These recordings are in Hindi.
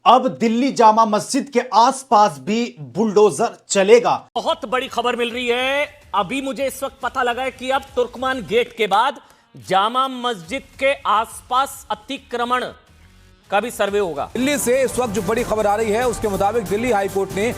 अब दिल्ली जामा मस्जिद के आसपास भी बुलडोजर चलेगा। बहुत बड़ी खबर मिल रही है। अभी मुझे इस वक्त पता लगा है कि अब तुर्कमान गेट के बाद जामा मस्जिद के आसपास अतिक्रमण का भी सर्वे होगा। दिल्ली से इस वक्त जो बड़ी खबर आ रही है उसके मुताबिक दिल्ली हाईकोर्ट ने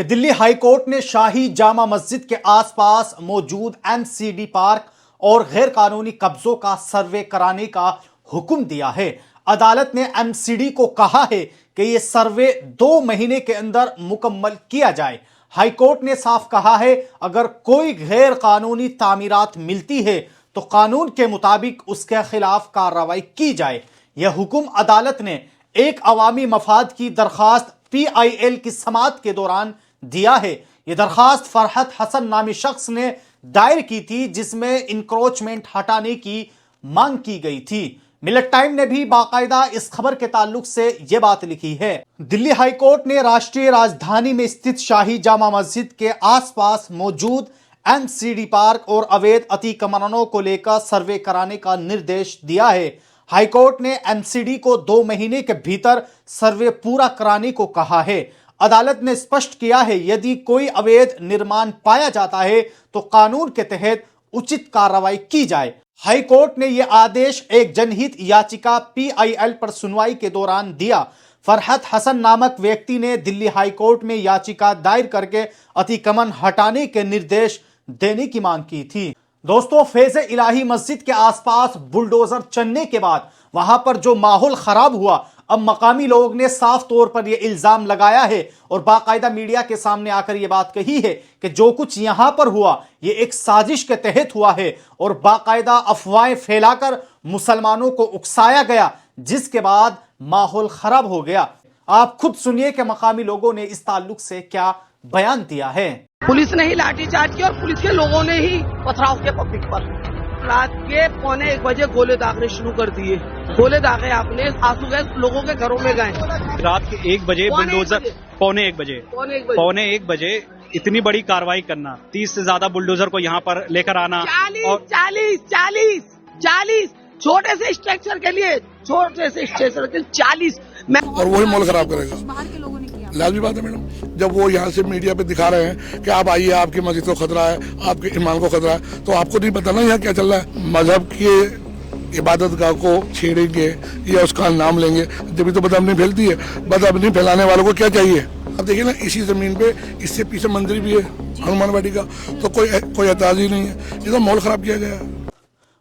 दिल्ली हाईकोर्ट ने शाही जामा मस्जिद के आसपास मौजूद एमसीडी पार्क और गैर कानूनी कब्जों का सर्वे कराने का हुक्म दिया है। अदालत ने एमसीडी को कहा है कि यह सर्वे 2 महीने के अंदर मुकम्मल किया जाए। हाईकोर्ट ने साफ कहा है, अगर कोई गैर कानूनी तामीरात मिलती है तो कानून के मुताबिक उसके खिलाफ कार्रवाई की जाए। यह हुक्म अदालत ने एक अवामी मफाद की दरखास्त PIL की समाअत के दौरान दिया है। यह दरखास्त फरहत हसन नामी शख्स ने दायर की थी, जिसमें इंक्रोचमेंट हटाने की मांग की गई थी। मिलत टाइम ने भी बाकायदा इस खबर के ताल्लुक से यह बात लिखी है। दिल्ली हाईकोर्ट ने राष्ट्रीय राजधानी में स्थित शाही जामा मस्जिद के आसपास मौजूद एमसीडी पार्क और अवैध अतिक्रमणों को लेकर सर्वे कराने का निर्देश दिया है। हाईकोर्ट ने एमसीडी को 2 महीने के भीतर सर्वे पूरा कराने को कहा है। अदालत ने स्पष्ट किया है, यदि कोई अवैध निर्माण पाया जाता है तो कानून के तहत उचित कार्रवाई की जाए। हाईकोर्ट ने यह आदेश एक जनहित याचिका PIL पर सुनवाई के दौरान दिया। फरहत हसन नामक व्यक्ति ने दिल्ली हाईकोर्ट में याचिका दायर करके अतिक्रमण हटाने के निर्देश देने की मांग की थी। दोस्तों, फैज़ इलाही मस्जिद के आसपास बुलडोजर चलने के बाद वहां पर जो माहौल खराब हुआ, अब मकामी लोग ने साफ तौर पर यह इल्जाम लगाया है और बाकायदा मीडिया के सामने आकर यह बात कही है कि जो कुछ यहां पर हुआ यह एक साजिश के तहत हुआ है और बाकायदा अफवाहें फैलाकर मुसलमानों को उकसाया गया, जिसके बाद माहौल खराब हो गया। आप खुद सुनिए कि मकामी लोगों ने इस ताल्लुक से क्या बयान दिया है। पुलिस ने ही लाठीचार्ज किया और पुलिस के लोगों ने ही पथराव किया पब्लिक पर। रात के 1:45 बजे गोले दागने शुरू कर दिए। गोले दागे आपने, आंसू गैस लोगों के घरों में गए। रात के 1 बजे बुलडोजर, पौने एक बजे इतनी बड़ी कार्रवाई करना, 30 से ज्यादा बुलडोजर को यहाँ पर लेकर आना। 40 छोटे से स्ट्रक्चर के लिए 40 और वही माहौल खराब करेगा। लाजमी बात है मैडम, जब वो यहाँ से मीडिया पे दिखा रहे हैं कि आप आइए, आपकी मस्जिद को खतरा है, आपके ईमान को खतरा है, तो आपको नहीं पता ना यहाँ क्या चल रहा है। मजहब के इबादत गाह को छेड़ेंगे या उसका नाम लेंगे, जब तो बदअमनी फैलती है। बदअमनी फैलाने वालों को क्या चाहिए? अब देखिए ना, इसी जमीन पे इससे पीछे मंदिर भी है हनुमान वाटी का, तो कोई एतराज ही नहीं है। ये तो माहौल खराब किया गया है।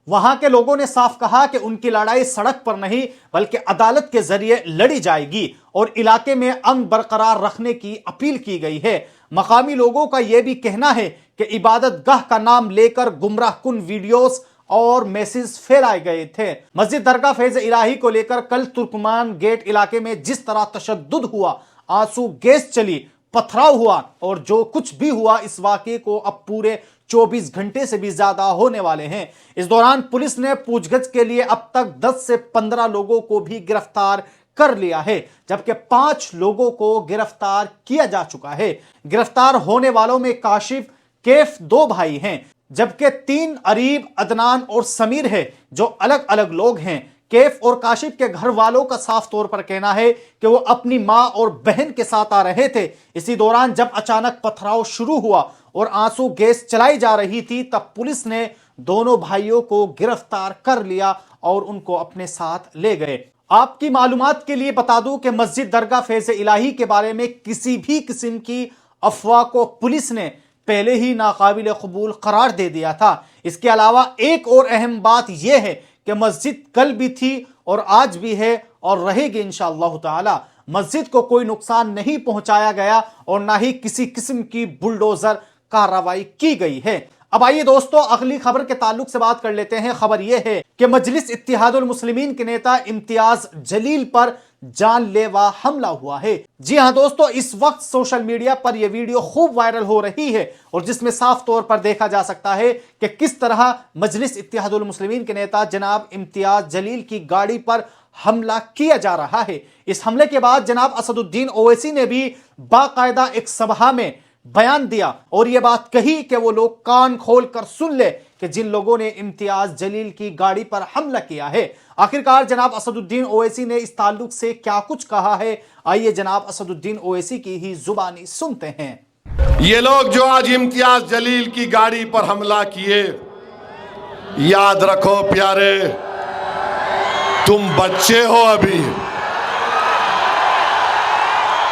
वहां के लोगों ने साफ कहा कि उनकी लड़ाई सड़क पर नहीं बल्कि अदालत के जरिए लड़ी जाएगी और इलाके में अमन बरकरार रखने की अपील की गई है। मकामी लोगों का यह भी कहना है कि इबादत गाह का नाम लेकर गुमराहकुन वीडियोस और मैसेज फैलाए गए थे। मस्जिद दरगाह फैज़ इलाही को लेकर कल तुर्कमान गेट इलाके में जिस तरह तशद्दुद हुआ, आंसू गैस चली, पथराव हुआ और जो कुछ भी हुआ, इस वाकये को अब पूरे 24 घंटे से भी ज्यादा होने वाले हैं। इस दौरान पुलिस ने पूछगछ के लिए अब तक 10 से 15 लोगों को भी गिरफ्तार कर लिया है, जबकि 5 लोगों को गिरफ्तार किया जा चुका है। गिरफ्तार होने वालों में काशिफ, कैफ 2 भाई हैं, जबकि 3 अरीब, अदनान और समीर है, जो अलग अलग लोग हैं। कैफ और काशिफ के घर वालों का साफ तौर पर कहना है कि वो अपनी मां और बहन के साथ आ रहे थे। इसी दौरान जब अचानक पथराव शुरू हुआ और आंसू गैस चलाई जा रही थी, तब पुलिस ने दोनों भाइयों को गिरफ्तार कर लिया और उनको अपने साथ ले गए। आपकी मालूमात के लिए बता दूं कि मस्जिद दरगाह फैज़ इलाही के बारे में किसी भी किस्म की अफवाह को पुलिस ने पहले ही नाकाबिल कबूल करार दे दिया था। इसके अलावा एक और अहम बात यह है कि मस्जिद कल भी थी और आज भी है और रहेगी इंशाअल्लाह ताला। मस्जिद को कोई नुकसान नहीं पहुंचाया गया और ना ही किसी किस्म की बुलडोजर कार्रवाई की गई है। अब आइए दोस्तों, अगली खबर के ताल्लुक से बात कर लेते हैं। खबर यह है कि मजलिस इत्तेहादुल मुस्लिमीन के नेता इम्तियाज जलील पर जानलेवा हमला हुआ है। जी हां दोस्तों, इस वक्त सोशल मीडिया पर यह वीडियो खूब वायरल हो रही है और जिसमें साफ तौर पर देखा जा सकता है कि किस तरह मजलिस इत्तेहादुल मुस्लिमीन के नेता जनाब इम्तियाज जलील की गाड़ी पर हमला किया जा रहा है। इस हमले के बाद जनाब असदुद्दीन ओवैसी ने भी बाकायदा एक सभा में बयान दिया और यह बात कही कि वो लोग कान खोलकर सुन ले कि जिन लोगों ने इम्तियाज जलील की गाड़ी पर हमला किया है। आखिरकार जनाब असदुद्दीन ओवैसी ने इस ताल्लुक से क्या कुछ कहा है, आइए जनाब असदुद्दीन ओवैसी की ही जुबानी सुनते हैं। ये लोग जो आज इम्तियाज जलील की गाड़ी पर हमला किए, याद रखो प्यारे, तुम बच्चे हो अभी।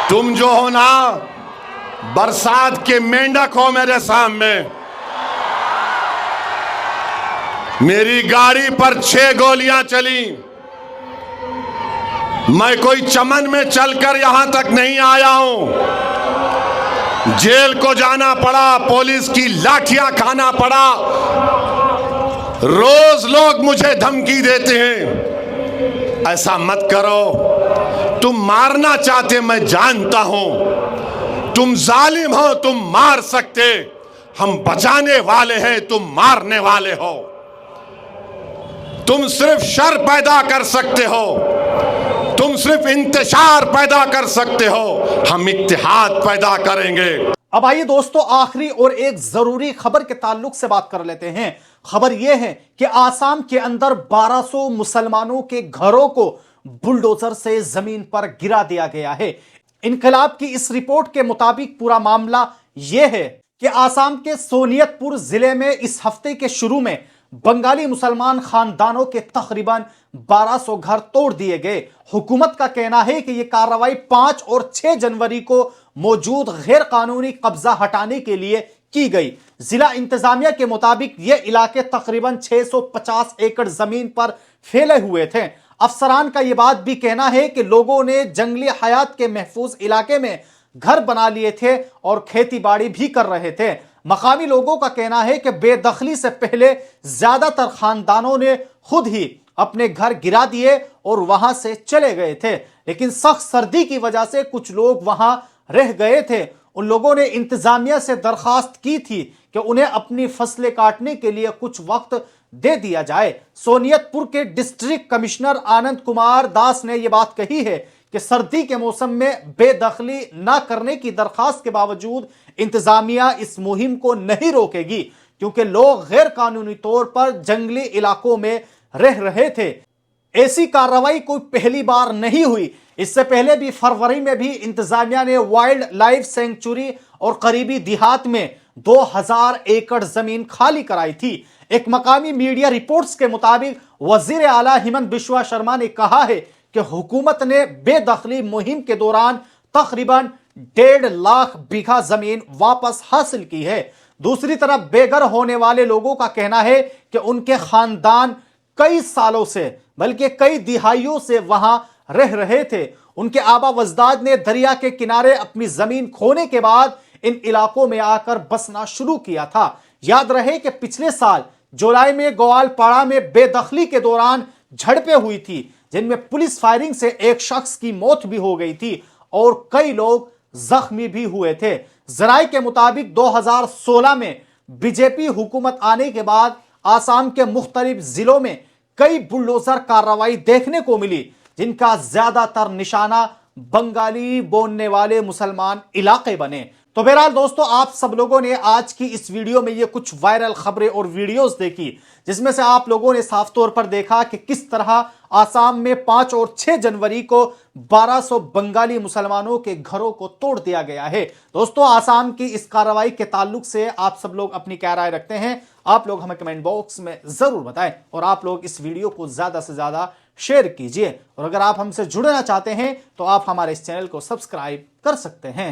तुम जो हो ना, बरसात के मेंढक हो मेरे सामने। मेरी गाड़ी पर 6 गोलियां चली। मैं कोई चमन में चलकर यहां तक नहीं आया हूं। जेल को जाना पड़ा, पुलिस की लाठियां खाना पड़ा। रोज लोग मुझे धमकी देते हैं, ऐसा मत करो। तुम मारना चाहते, मैं जानता हूं। तुम जालिम हो, तुम मार सकते। हम बचाने वाले हैं, तुम मारने वाले हो। तुम सिर्फ शर पैदा कर सकते हो, तुम सिर्फ इंतशार पैदा कर सकते हो। हम इत्तेहाद पैदा करेंगे। अब आइए दोस्तों, आखिरी और एक जरूरी खबर के ताल्लुक से बात कर लेते हैं। खबर यह है कि आसाम के अंदर 1200 मुसलमानों के घरों को बुलडोजर से जमीन पर गिरा दिया गया है। इनकलाब की इस रिपोर्ट के मुताबिक पूरा मामला यह है कि आसाम के सोनियतपुर जिले में इस हफ्ते के शुरू में बंगाली मुसलमान खानदानों के तकरीबन 1200 घर तोड़ दिए गए। हुकूमत का कहना है कि यह कार्रवाई 5 और 6 जनवरी को मौजूद गैर कानूनी कब्जा हटाने के लिए की गई। जिला इंतजामिया के मुताबिक यह इलाके तकरीबन 650 एकड़ जमीन पर फैले हुए थे। अफसरान का यह बात भी कहना है कि लोगों ने जंगली हयात के महफूज इलाके में घर बना लिए थे और खेती बाड़ी भी कर रहे थे। मकामी लोगों का कहना है कि बेदखली से पहले ज्यादातर खानदानों ने खुद ही अपने घर गिरा दिए और वहां से चले गए थे, लेकिन सख्त सर्दी की वजह से कुछ लोग वहां रह गए थे। उन लोगों ने इंतजामिया से दरखास्त की थी कि उन्हें अपनी फसलें काटने के लिए कुछ वक्त दे दिया जाए। सोनियतपुर के डिस्ट्रिक्ट कमिश्नर आनंद कुमार दास ने यह बात कही है कि सर्दी के मौसम में बेदखली न करने की दरखास्त के बावजूद इंतजामिया इस मुहिम को नहीं रोकेगी, क्योंकि लोग गैर कानूनी तौर पर जंगली इलाकों में रह रहे थे। ऐसी कार्रवाई कोई पहली बार नहीं हुई। इससे पहले भी फरवरी में भी इंतजामिया ने वाइल्ड लाइफ सेंचुरी और करीबी देहात में 2000 एकड़ जमीन खाली कराई थी। एक मकामी मीडिया रिपोर्ट्स के मुताबिक वजीर आला हेमंत बिश्वा शर्मा ने कहा है कि हुकूमत ने बेदखली मुहिम के दौरान तकरीबन 1.5 लाख बीघा जमीन वापस हासिल की है। दूसरी तरफ बेघर होने वाले लोगों का कहना है कि उनके खानदान कई सालों से बल्कि कई दिहाइयों से वहां रह रहे थे। उनके आबा वजदाद ने दरिया के किनारे अपनी जमीन खोने के बाद इन इलाकों में आकर बसना शुरू किया था। याद रहे कि पिछले साल जुलाई में ग्वालपाड़ा में बेदखली के दौरान झड़पें हुई थी, जिनमें पुलिस फायरिंग से एक शख्स की मौत भी हो गई थी और कई लोग जख्मी भी हुए थे। जराये के मुताबिक 2016 में बीजेपी हुकूमत आने के बाद आसाम के मुख्तलिफ जिलों में कई बुलडोजर कार्रवाई देखने को मिली, जिनका ज्यादातर निशाना बंगाली बोलने वाले मुसलमान इलाके बने। तो बहरहाल दोस्तों, आप सब लोगों ने आज की इस वीडियो में ये कुछ वायरल खबरें और वीडियोस देखी, जिसमें से आप लोगों ने साफ तौर पर देखा कि किस तरह आसाम में 5 और 6 जनवरी को 1200 बंगाली मुसलमानों के घरों को तोड़ दिया गया है। दोस्तों, आसाम की इस कार्रवाई के ताल्लुक से आप सब लोग अपनी क्या राय रखते हैं, आप लोग हमें कमेंट बॉक्स में जरूर बताएं और आप लोग इस वीडियो को ज्यादा से ज्यादा शेयर कीजिए। और अगर आप हमसे जुड़ना चाहते हैं तो आप हमारे इस चैनल को सब्सक्राइब कर सकते हैं।